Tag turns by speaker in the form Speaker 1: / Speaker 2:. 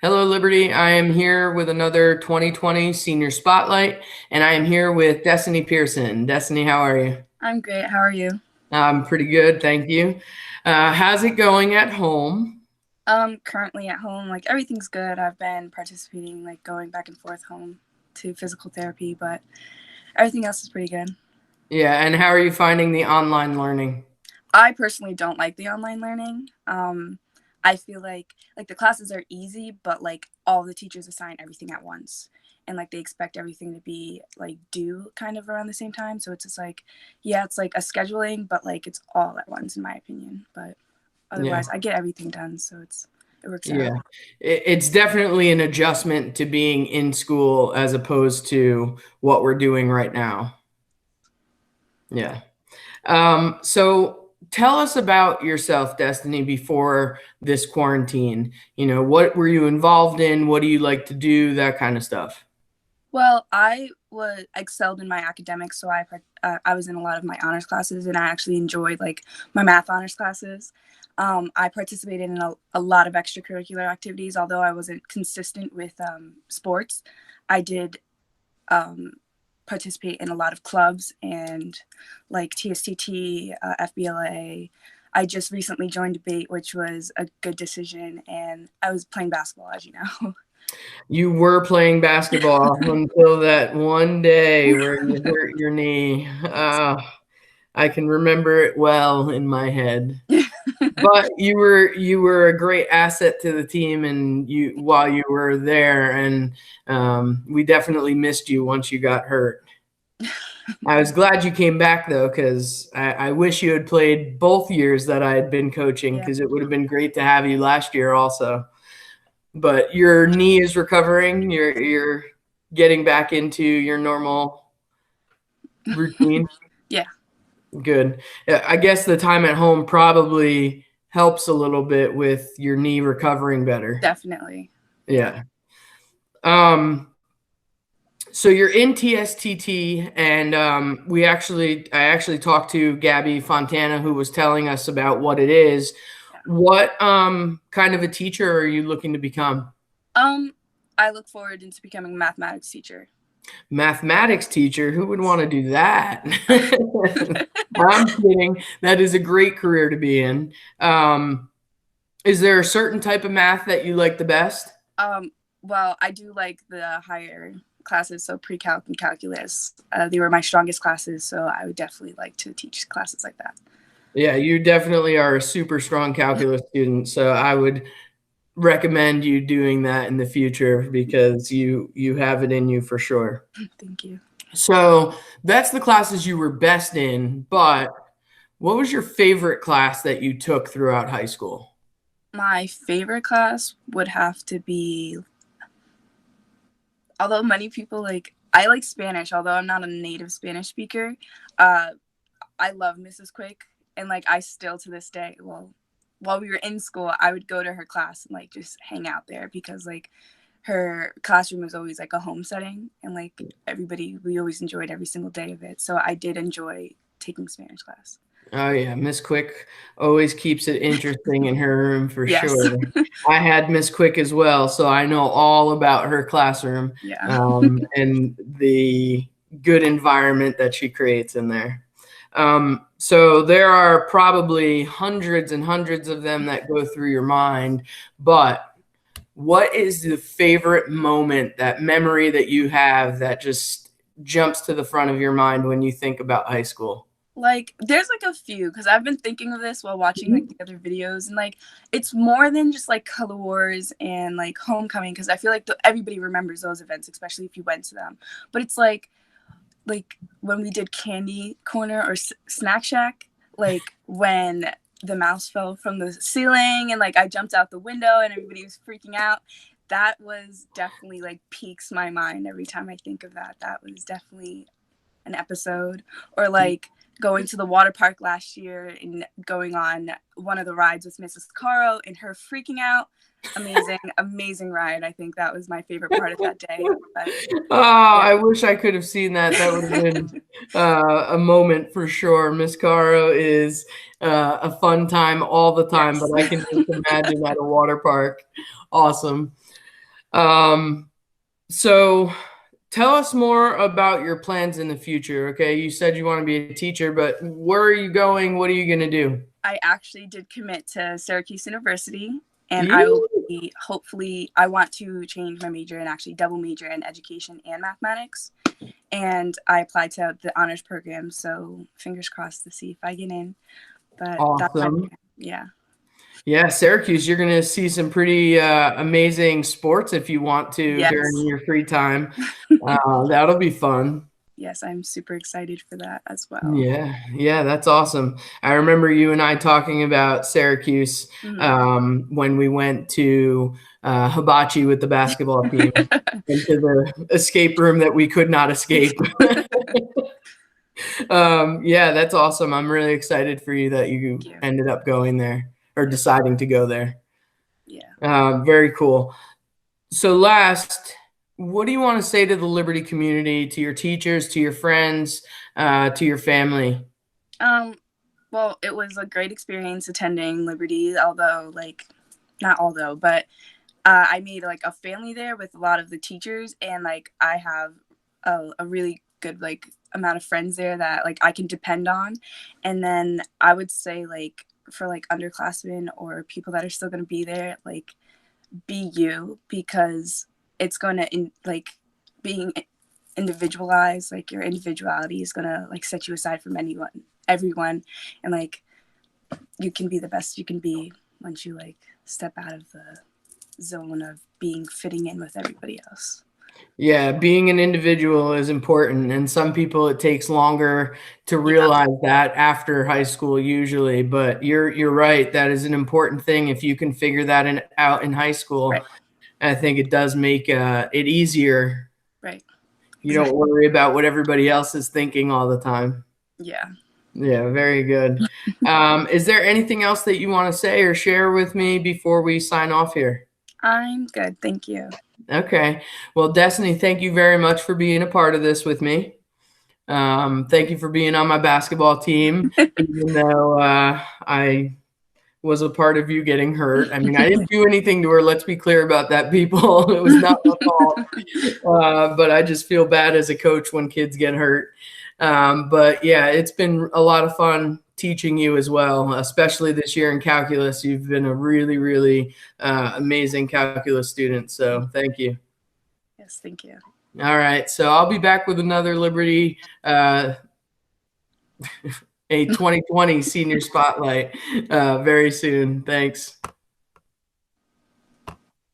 Speaker 1: Hello, Liberty. I am here with another 2020 Senior Spotlight, and I am here with Destiny Pearson. Destiny, how are you?
Speaker 2: I'm great. How are you?
Speaker 1: I'm pretty good, thank you. How's it going at home?
Speaker 2: Currently at home, like everything's good. I've been participating, like going back and forth home to physical therapy, but everything else is pretty good.
Speaker 1: Yeah, and how are you finding the online learning?
Speaker 2: I personally don't like the online learning. I feel like the classes are easy, but like all the teachers assign everything at once, and like they expect everything to be like due kind of around the same time. So it's just like, yeah, it's like a scheduling, but like it's all at once, in my opinion. But
Speaker 1: Yeah,
Speaker 2: otherwise, I get everything done, so it works
Speaker 1: yeah.
Speaker 2: out.
Speaker 1: It's definitely an adjustment to being in school as opposed to what we're doing right now. Yeah. So tell us about yourself, Destiny, before this quarantine. What were you involved in? What do you like to do? That kind of stuff.
Speaker 2: Well, I was excelled in my academics, so I was in a lot of my honors classes, and I actually enjoyed like my math honors classes. I participated in a lot of extracurricular activities, although I wasn't consistent with sports. I did um, participate in a lot of clubs and like TSTT, FBLA. I just recently joined debate, which was a good decision, and I was playing basketball, as you know.
Speaker 1: You were playing basketball until that one day where you hurt your knee. I can remember it well in my head. But you were a great asset to the team, and you while you were there, and we definitely missed you once you got hurt. I was glad you came back though, because I wish you had played both years that I had been coaching,
Speaker 2: Yeah.
Speaker 1: because it would have been great to have you last year also. But your knee is recovering. You're getting back into your normal routine.
Speaker 2: Yeah,
Speaker 1: Good. Yeah, I guess the time at home probably helps a little bit with your knee recovering better.
Speaker 2: definitely. Yeah.
Speaker 1: Yeah. Um, so you're in TSTT, and I actually talked to Gabby Fontana, who was telling us about what it is.
Speaker 2: Yeah.
Speaker 1: What kind of a teacher are you looking to become?
Speaker 2: Um, I look forward into becoming a mathematics teacher.
Speaker 1: Mathematics teacher? Who would want to do that? I'm kidding. That is a great career to be in. Is there a certain type of math that you like the best?
Speaker 2: um, well, I do like the higher classes, so pre-calc and calculus. They were my strongest classes, so I would definitely like to teach classes like that.
Speaker 1: Yeah, you definitely are a super strong calculus student, so I would recommend you doing that in the future because you have it in you for sure.
Speaker 2: Thank you.
Speaker 1: So that's the classes you were best in, but what was your favorite class that you took throughout high school?
Speaker 2: My favorite class would have to be, although many people like, I like Spanish, although I'm not a native Spanish speaker. Uh, I love Mrs. Quick, and like I still to this day, well, while we were in school, I would go to her class and like just hang out there because like her classroom was always like a home setting, and like everybody, we always enjoyed every single day of it. So I did enjoy taking Spanish class.
Speaker 1: Oh yeah, Miss Quick always keeps it interesting in her room for
Speaker 2: Yes.
Speaker 1: sure. I had Miss Quick as well, so I know all about her classroom,
Speaker 2: Yeah.
Speaker 1: and the good environment that she creates in there. So there are probably hundreds and hundreds of them that go through your mind, but what is the favorite moment, that memory that you have that just jumps to the front of your mind when you think about high school?
Speaker 2: Like there's like a few because I've been thinking of this while watching like the other videos, and like it's more than just like color wars and like homecoming, because I feel like everybody remembers those events, especially if you went to them. But it's like when we did candy corner or snack shack, like when the mouse fell from the ceiling and like I jumped out the window and everybody was freaking out. That was definitely like peaks my mind every time I think of that. That was definitely an episode. Or like going to the water park last year and going on one of the rides with Mrs. Caro and her freaking out. Amazing, amazing ride. I think that was my favorite part of that day. But
Speaker 1: Oh,
Speaker 2: yeah.
Speaker 1: I wish I could have seen that. That would have been a moment for sure. Miss Caro is a fun time all the time, but
Speaker 2: Yes.
Speaker 1: I can just imagine at a water park. Awesome. Um, so tell us more about your plans in the future. Okay, you said you want to be a teacher, but where are you going? What are you going to do?
Speaker 2: I actually did commit to Syracuse University, and I will
Speaker 1: Yeah.
Speaker 2: be hopefully. I want to change my major and actually double major in education and mathematics. And I applied to the honors program, so fingers crossed to see if I get in. But that's my
Speaker 1: Awesome.
Speaker 2: plan. Yeah.
Speaker 1: Yeah, Syracuse, you're going to see some pretty amazing sports if you want to during
Speaker 2: Yes.
Speaker 1: your free time. That'll be fun.
Speaker 2: Yes, I'm super excited for that as well.
Speaker 1: Yeah, yeah, that's awesome. I remember you and I talking about Syracuse
Speaker 2: Mm-hmm.
Speaker 1: when we went to Hibachi with the basketball team into the escape room that we could not escape. Yeah, that's awesome. I'm really excited for you that you
Speaker 2: Thank you.
Speaker 1: ended up going there or
Speaker 2: Yeah.
Speaker 1: deciding to go there.
Speaker 2: Yeah.
Speaker 1: Very cool. So, last, what do you want to say to the Liberty community, to your teachers, to your friends, to your family?
Speaker 2: Um, well, it was a great experience attending Liberty, although, like, not although, but I made like a family there with a lot of the teachers, and like I have a really good like amount of friends there that like I can depend on. And then I would say like for like underclassmen or people that are still going to be there, like be you, because it's going to like being individualized, like your individuality is going to like set you aside from everyone, and like you can be the best you can be once you like step out of the zone of being fitting in with everybody else.
Speaker 1: Yeah, being an individual is important, and some people it takes longer to
Speaker 2: Yeah,
Speaker 1: realize that after high school usually, but you're right, that is an important thing if you can figure that out in high school.
Speaker 2: right,
Speaker 1: I think it does make it easier.
Speaker 2: right,
Speaker 1: You don't
Speaker 2: exactly.
Speaker 1: worry about what everybody else is thinking all the time.
Speaker 2: Yeah,
Speaker 1: Yeah, very good. Is there anything else that you want to say or share with me before we sign off here?
Speaker 2: I'm good. Thank you.
Speaker 1: Okay. Well, Destiny, thank you very much for being a part of this with me. Thank you for being on my basketball team, even though I was a part of you getting hurt. I mean, I didn't do anything to her. Let's be clear about that, people. It was not my fault. But I just feel bad as a coach when kids get hurt. But yeah, it's been a lot of fun teaching you as well, especially this year in calculus. You've been a really, really amazing calculus student. So thank you.
Speaker 2: Yes, thank you.
Speaker 1: All right. So I'll be back with another Liberty, a 2020 senior spotlight very soon. Thanks.